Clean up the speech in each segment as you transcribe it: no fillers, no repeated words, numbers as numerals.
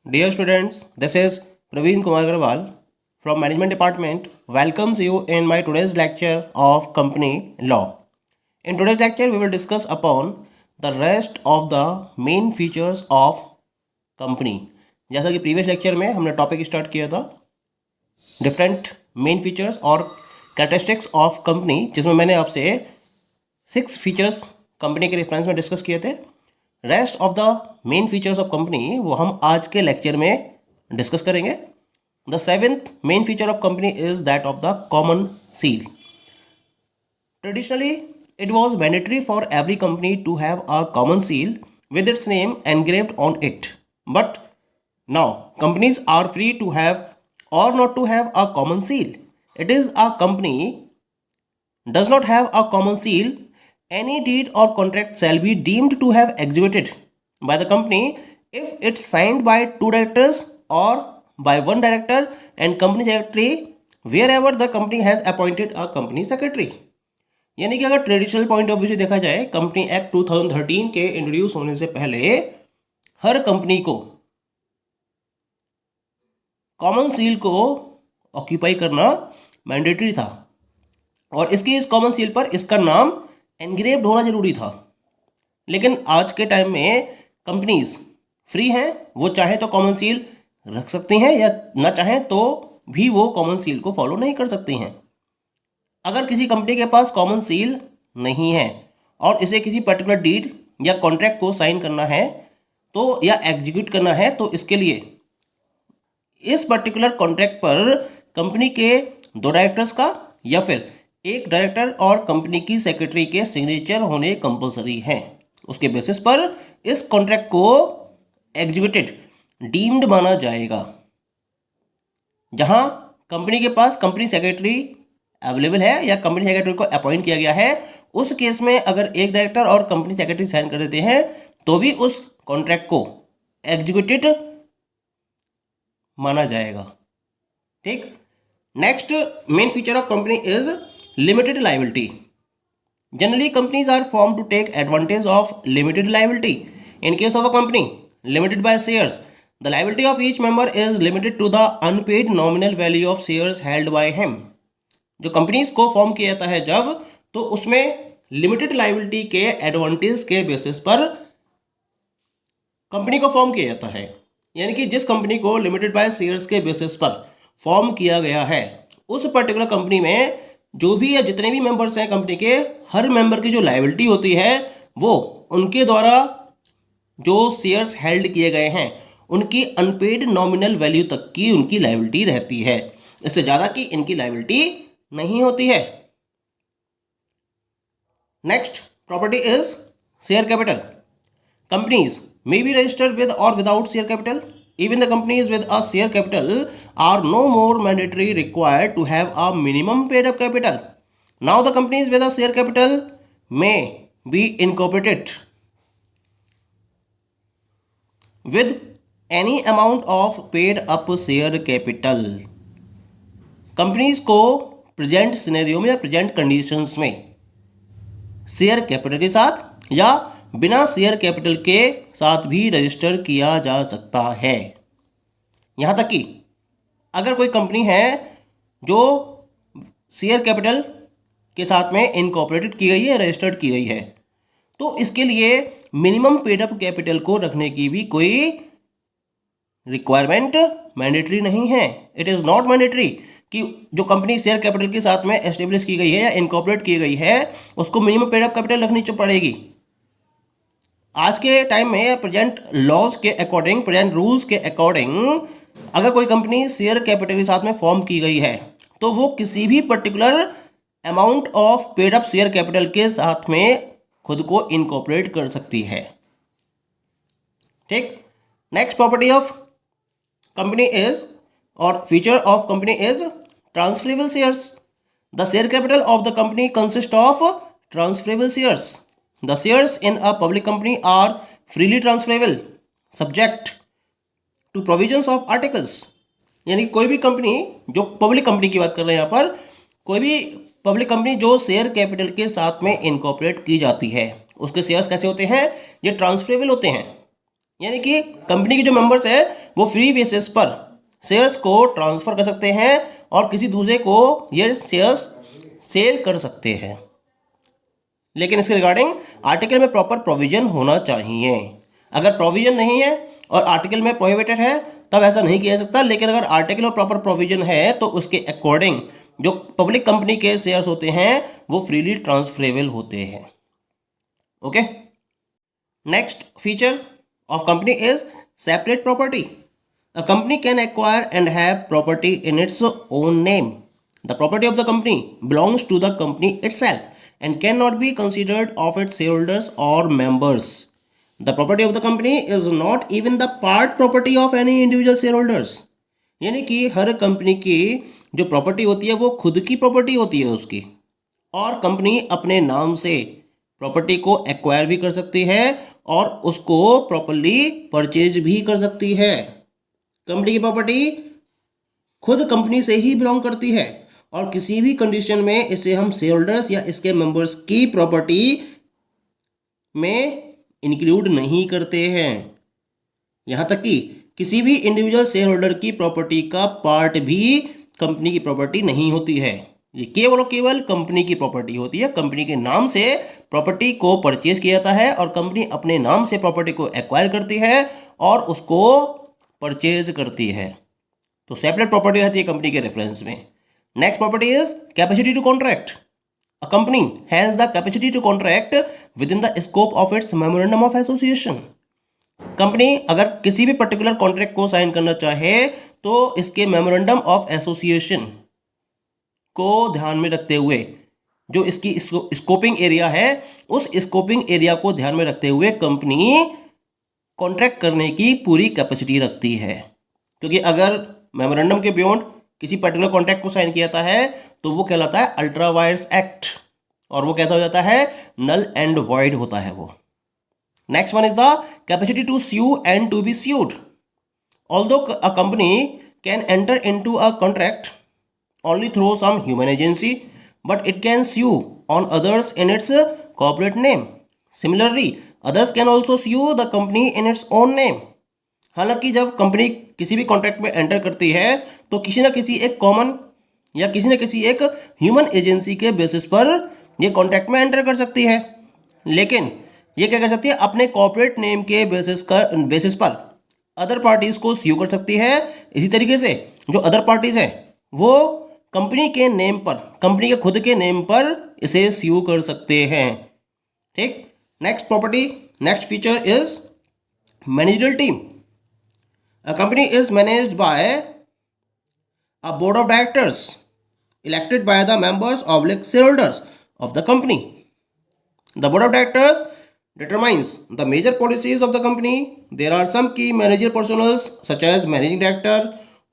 Dear students, this is Praveen Kumar Agarwal from Management Department welcomes you in my today's lecture of Company Law. In today's lecture, we will discuss upon the rest of the main features of company. जैसा कि previous lecture में हमने topic start किया था different main features और characteristics of company, जिसमें मैंने आपसे 6 फीचर्स कंपनी के रेफरेंस में डिस्कस किए थे. Rest of the main features of company वो हम आज के लेक्चर में डिस्कस करेंगे. The 7th main feature of company is that of the common seal. Traditionally it was mandatory for every company to have a common seal with its name engraved on it. But now companies are free to have or not to have a common seal. It is a company does not have a common seal, any deed or contract shall be deemed to have executed by the company if it's signed by 2 directors or by 1 director and company secretary wherever the company has appointed a company secretary. यानी कि अगर traditional point of view से देखा जाए, company act 2013 के introduce होने से पहले हर कंपनी को कॉमन सील को ऑक्यूपाई करना मैंडेटरी था और इस कॉमन सील पर इसका नाम एनग्रेव्ड होना जरूरी था. लेकिन आज के टाइम में कंपनीज फ्री हैं, वो चाहे तो कॉमन सील रख सकती हैं या ना चाहें तो भी वो कॉमन सील को फॉलो नहीं कर सकती हैं. अगर किसी कंपनी के पास कॉमन सील नहीं है और इसे किसी पर्टिकुलर डीड या कॉन्ट्रैक्ट को साइन करना है तो या एग्जीक्यूट करना है, तो इसके लिए इस पर्टिकुलर कॉन्ट्रैक्ट पर कंपनी के 2 डायरेक्टर्स का या फिर 1 डायरेक्टर और कंपनी की सेक्रेटरी के सिग्नेचर होने कंपलसरी हैं. उसके बेसिस पर इस कॉन्ट्रैक्ट को एग्जीक्यूटेड डीम्ड माना जाएगा. जहां कंपनी के पास कंपनी सेक्रेटरी अवेलेबल है या कंपनी सेक्रेटरी को अपॉइंट किया गया है, उस केस में अगर 1 डायरेक्टर और कंपनी सेक्रेटरी साइन कर देते हैं तो भी उस कॉन्ट्रैक्ट को एग्जीक्यूटेड माना जाएगा. ठीक. Next main feature of company is limited liability. Generally companies are form to take advantage of limited liability. In case of a company limited by shares, the liability of each member is limited to the unpaid nominal value of shares held by him. जो companies को form किया जाता है जब, तो उसमें limited liability के advantage के बेसिस पर कंपनी को फॉर्म किया जाता है. यानी कि जिस कंपनी को लिमिटेड बाय शेयर्स के बेसिस पर फॉर्म किया गया है, उस पर्टिकुलर कंपनी में जो भी या जितने भी मेंबर्स हैं कंपनी के, हर मेंबर की जो लायबिलिटी होती है वो उनके द्वारा जो शेयर्स हेल्ड किए गए हैं उनकी अनपेड नॉमिनल वैल्यू तक की उनकी लायबिलिटी रहती है. इससे ज़्यादा की इनकी लायबिलिटी नहीं होती है. Next property is share capital. Companies may be registered with or without share capital. Even the companies with a share capital are no more mandatory required to have a minimum paid up capital. Now the companies with a share capital may be incorporated with any amount of paid up share capital. Companies को present scenario में या present conditions में share capital के साथ या बिना share capital के साथ भी रजिस्टर किया जा सकता है. यहां तक कि अगर कोई कंपनी है जो शेयर कैपिटल के साथ में इनकॉर्पोरेटेड की गई है, रजिस्टर्ड की गई है, तो इसके लिए मिनिमम पेड अप कैपिटल को रखने की भी कोई रिक्वायरमेंट मैंडेटरी नहीं है. इट इज़ नॉट मैंडेटरी कि जो कंपनी शेयर कैपिटल के साथ में एस्टेब्लिश की गई है या इनकॉर्पोरेट की गई है उसको मिनिमम पेड अप कैपिटल रखनी पड़ेगी. आज के टाइम में प्रेजेंट लॉज के अकॉर्डिंग, प्रेजेंट रूल्स के अकॉर्डिंग, अगर कोई कंपनी शेयर कैपिटल के साथ में फॉर्म की गई है तो वो किसी भी particular amount of paid up share capital के साथ में खुद को इनकॉर्पोरेट कर सकती है. ठीक. Next property of company is और feature of company is transferable shares. The share capital of the company consist of transferable shares. The shares in a public company are freely transferable subject to provisions of articles. यानी कोई भी company, जो public company की बात कर रहे हैं यहाँ पर, कोई भी पब्लिक कंपनी जो शेयर कैपिटल के साथ में इनकॉर्पोरेट की जाती है, उसके शेयर्स कैसे होते हैं? ये ट्रांसफरेबल होते हैं. यानी कि कंपनी के जो मेंबर्स है वो फ्री बेसिस पर शेयर्स को ट्रांसफ़र कर सकते हैं और किसी दूसरे को ये शेयर्स सेल कर सकते हैं। लेकिन इसके रिगार्डिंग आर्टिकल में प्रॉपर प्रोविजन होना चाहिए। अगर प्रोविजन नहीं है और आर्टिकल में प्रोहिबिटेड है तब ऐसा नहीं किया जा सकता, लेकिन अगर आर्टिकल में प्रॉपर प्रोविजन है तो उसके अकॉर्डिंग जो पब्लिक कंपनी के शेयर्स होते हैं वो फ्रीली ट्रांसफरेबल होते हैं। Okay, next feature of company is separate property. A company can acquire and have property in its own name. The property of the company belongs to the company itself and cannot be considered of its shareholders or members. The property of the company is not even the part property of any individual shareholders. यानी कि हर company की जो property होती है वो खुद की property होती है उसकी, और कंपनी अपने नाम से प्रॉपर्टी को एक्वायर भी कर सकती है और उसको प्रॉपर्ली परचेज भी कर सकती है। कंपनी की प्रॉपर्टी खुद कंपनी से ही बिलोंग करती है और किसी भी कंडीशन में इसे हम शेयर होल्डर्स या इसके मेंबर्स की प्रॉपर्टी में इंक्लूड नहीं करते हैं। यहां तक कि किसी भी इंडिविजुअल शेयर होल्डर की प्रॉपर्टी का पार्ट भी कंपनी की प्रॉपर्टी नहीं होती है। ये केवल और केवल कंपनी की प्रॉपर्टी होती है। कंपनी के नाम से प्रॉपर्टी को परचेज किया जाता है और कंपनी अपने नाम से प्रॉपर्टी को एक्वायर करती है और उसको परचेज करती है। तो सेपरेट प्रॉपर्टी रहती है कंपनी के रेफरेंस में। Next property is capacity to contract. A company has the capacity to contract within the scope of its memorandum of association. Company अगर किसी भी पर्टिकुलर कॉन्ट्रैक्ट को साइन करना चाहे तो इसके मेमोरेंडम ऑफ एसोसिएशन को ध्यान में रखते हुए, जो इसकी स्कोपिंग एरिया है उस स्कोपिंग एरिया को ध्यान में रखते हुए कंपनी कॉन्ट्रैक्ट करने की पूरी कैपेसिटी रखती है। क्योंकि अगर मेमोरेंडम के बियॉन्ड किसी पर्टिकुलर कॉन्ट्रैक्ट को साइन किया जाता है तो वो कहलाता है अल्ट्रा वायर्स एक्ट, और वो कैसा हो जाता है, नल एंड वॉइड होता है वो। Next one is the capacity to sue and to be sued. Although a company can enter into a contract only through some human agency, but it can sue on others in its corporate name. Similarly, others can also sue the company in its own name. हालांकि जब company किसी भी contract में enter करती है तो किसी न किसी एक कॉमन या किसी न किसी एक ह्यूमन एजेंसी के बेसिस पर ये कॉन्ट्रैक्ट में एंटर कर सकती है, लेकिन ये क्या कर सकती है, अपने कॉर्पोरेट नेम के बेसिस पर अदर पार्टीज को स्यू कर सकती है। इसी तरीके से जो अदर पार्टीज हैं वो कंपनी के नेम पर, कंपनी के खुद के नेम पर इसे स्यू कर सकते हैं। ठीक, next feature is managerial team. A company is managed by a board of directors elected by the members of share holders of the company. The board of directors determines the major policies of the company. There are some key managerial personnel such as managing director,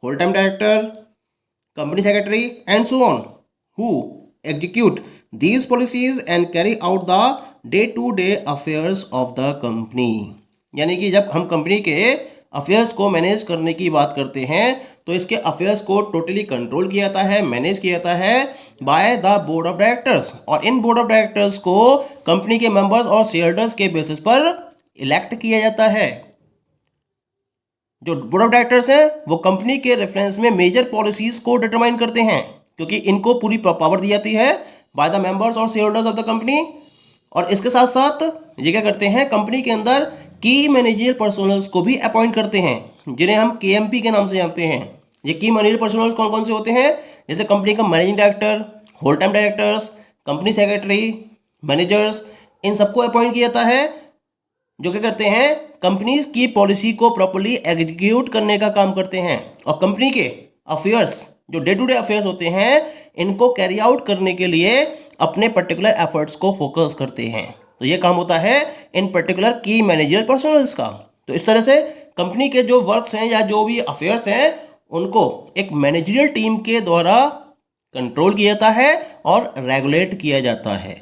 whole-time director, company secretary and so on, who execute these policies and carry out the day-to-day affairs of the company. यानी कि जब हम company के affairs को manage करने की बात करते हैं तो इसके अफेयर्स को टोटली कंट्रोल किया जाता है, मैनेज किया जाता है by the board of directors, और इन बोर्ड ऑफ डायरेक्टर्स को कंपनी के मेंबर्स और शेयर होल्डर्स के बेसिस पर इलेक्ट किया जाता है। जो बोर्ड ऑफ डायरेक्टर्स हैं वो कंपनी के रेफरेंस में मेजर पॉलिसीज को डिटरमाइन करते हैं, क्योंकि इनको पूरी पावर दी जाती है बाय द मेंबर्स और share holders of the company. और इसके साथ साथ ये क्या करते हैं, कंपनी के अंदर की मैनेजरियल पर्सनल्स को भी अपॉइंट करते हैं, जिन्हें हम KMP के नाम से जानते हैं। ये की मैनेजरियल पर्सनल्स कौन कौन से होते हैं, जैसे कंपनी का managing director, whole time directors, company secretary, managers, इन सबको अपॉइंट किया जाता है, जो क्या करते हैं, कंपनीज की पॉलिसी को प्रॉपर्ली एग्जीक्यूट करने का काम करते हैं और कंपनी के अफेयर्स, जो डे टू डे अफेयर्स होते हैं, इनको कैरी आउट करने के लिए अपने पर्टिकुलर एफर्ट्स को फोकस करते हैं। तो ये काम होता है इन पर्टिकुलर की मैनेजरियल पर्सनल्स का। तो इस तरह से कंपनी के जो वर्क्स हैं या जो भी अफेयर्स हैं उनको एक मैनेजरियल टीम के द्वारा कंट्रोल किया जाता है और रेगुलेट किया जाता है।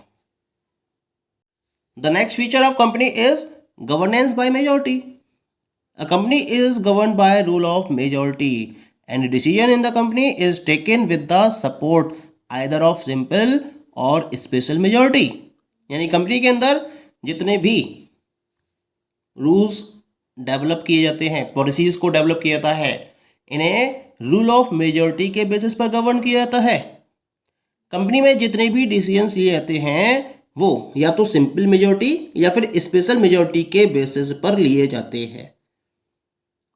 The next feature of company is governance by majority. A company is governed by rule of majority and decision in the company is taken with the support either of simple or special majority. यानी company के अंदर जितने भी rules develop किए जाते हैं, policies को develop किया जाता है, इन्हें रूल ऑफ मेजॉरिटी के बेसिस पर गवर्न किया जाता है। कंपनी में जितने भी डिसीजंस लिए जाते हैं वो या तो सिंपल मेजॉरिटी या फिर स्पेशल मेजॉरिटी के बेसिस पर लिए जाते हैं।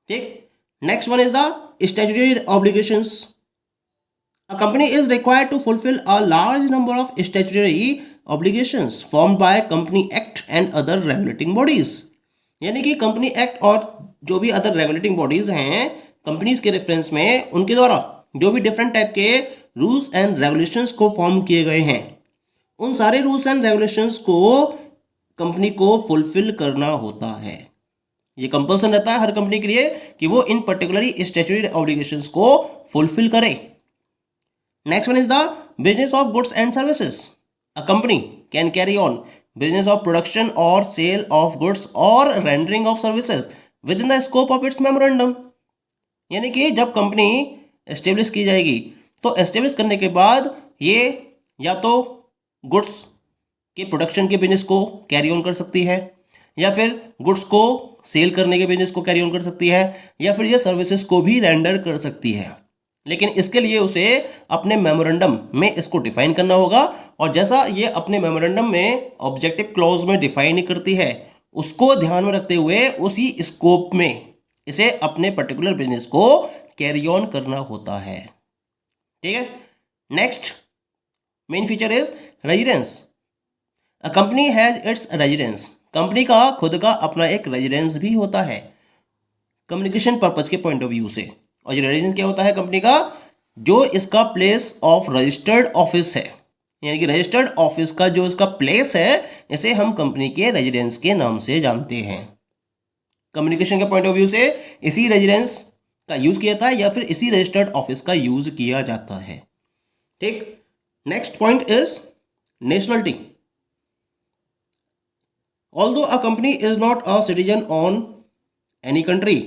ठीक, next one is the statutory obligations. A company is required to fulfill a large number of statutory obligations formed by Company Act and other regulating bodies। यानी कि कंपनी एक्ट और जो भी अदर रेगुलेटिंग बॉडीज हैं companies के reference में, उनके द्वारा जो भी डिफरेंट टाइप के रूल्स एंड रेगुलेशंस को फॉर्म किए गए हैं, उन सारे रूल्स एंड रेगुलेशंस को कंपनी को फुलफिल करना होता है। ये कंपल्सन रहता है हर कंपनी के लिए कि वो इन पर्टिकुलरली स्टैट्यूटरी ऑब्लिगेशंस को फुलफिल करे। Next one is the business of goods and services. A company can carry on business of production or sale of goods or rendering of services within the scope of its memorandum। यानी कि जब company establish की जाएगी तो establish करने के बाद ये या तो गुड्स के प्रोडक्शन के बिजनेस को कैरी ऑन कर सकती है, या फिर गुड्स को सेल करने के बिजनेस को कैरी ऑन कर सकती है, या फिर ये सर्विसेज को भी रेंडर कर सकती है। लेकिन इसके लिए उसे अपने मेमोरेंडम में इसको डिफाइन करना होगा, और जैसा ये अपने मेमोरेंडम में ऑब्जेक्टिव क्लॉज में डिफाइन करती है उसको ध्यान में रखते हुए उसी स्कोप में इसे अपने पर्टिकुलर बिजनेस को कैरी ऑन करना होता है। ठीक है, next main feature is residence. A company has its residence. Company का खुद का अपना एक रेजिडेंस भी होता है कम्युनिकेशन पर्पज के पॉइंट ऑफ व्यू से। और ये रेजिडेंस क्या होता है कंपनी का? जो इसका प्लेस ऑफ रजिस्टर्ड ऑफिस है, यानी कि रजिस्टर्ड ऑफिस का जो इसका प्लेस है, इसे हम कंपनी के रेजिडेंस के नाम से जानते हैं। कम्युनिकेशन के पॉइंट ऑफ व्यू से इसी रेजिडेंस का यूज किया जाता है या फिर इसी रजिस्टर्ड ऑफिस का यूज किया जाता है। ठीक, next point is nationality. Although a company is not a citizen on any country,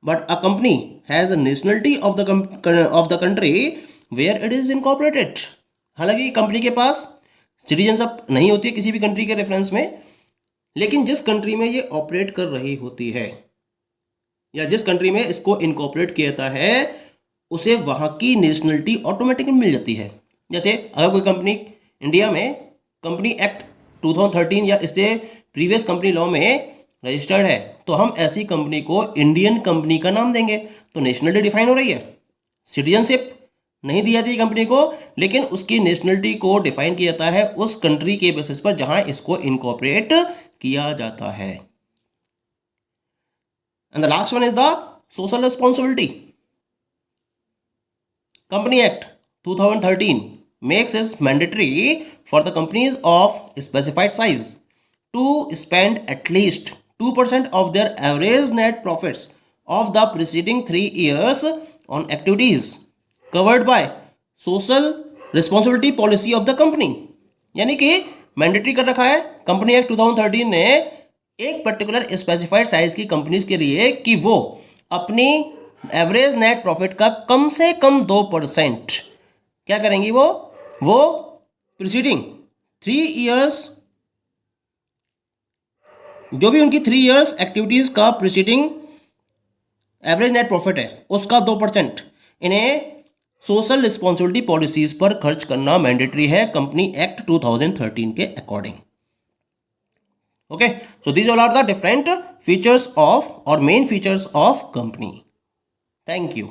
but a company has a nationality of the country where it is incorporated। हालांकि कंपनी के पास citizenship नहीं होती है किसी भी कंट्री के रेफरेंस में, लेकिन जिस कंट्री में ये ऑपरेट कर रही होती है या जिस कंट्री में इसको इनकॉर्पोरेट किया जाता है उसे वहाँ की नेशनलिटी ऑटोमेटिकली मिल जाती है। जैसे अगर कोई कंपनी इंडिया में कंपनी एक्ट 2013 या इससे प्रीवियस कंपनी लॉ में रजिस्टर्ड है तो हम ऐसी कंपनी को इंडियन कंपनी का नाम देंगे, तो नेशनलिटी डिफाइन हो रही है। सिटीजनशिप नहीं दी जाती कंपनी को, लेकिन उसकी नेशनलिटी को डिफाइन किया जाता है उस कंट्री के बेसिस पर जहां इसको इनकॉर्पोरेट किया जाता है। And the last one is the social responsibility. Company act 2013 makes it mandatory for the companies of specified size to spend at least 2% of their average net profits of the preceding 3 years on activities covered by social responsibility policy of the company। यानी कि mandatory कर रखा है company act 2013 ने एक particular specified size की companies के लिए कि वो अपनी एवरेज नेट प्रॉफिट का कम से कम 2% क्या करेंगी, वो प्रीसीडिंग 3 इयर्स, जो भी उनकी 3 इयर्स एक्टिविटीज का प्रीसीडिंग एवरेज नेट प्रॉफिट है उसका 2% इन्हें सोशल रिस्पॉन्सिबिलिटी पॉलिसीज पर खर्च करना मैंडेटरी है कंपनी एक्ट 2013 के according. Okay, so these all are the different features of और main features of company. Thank you.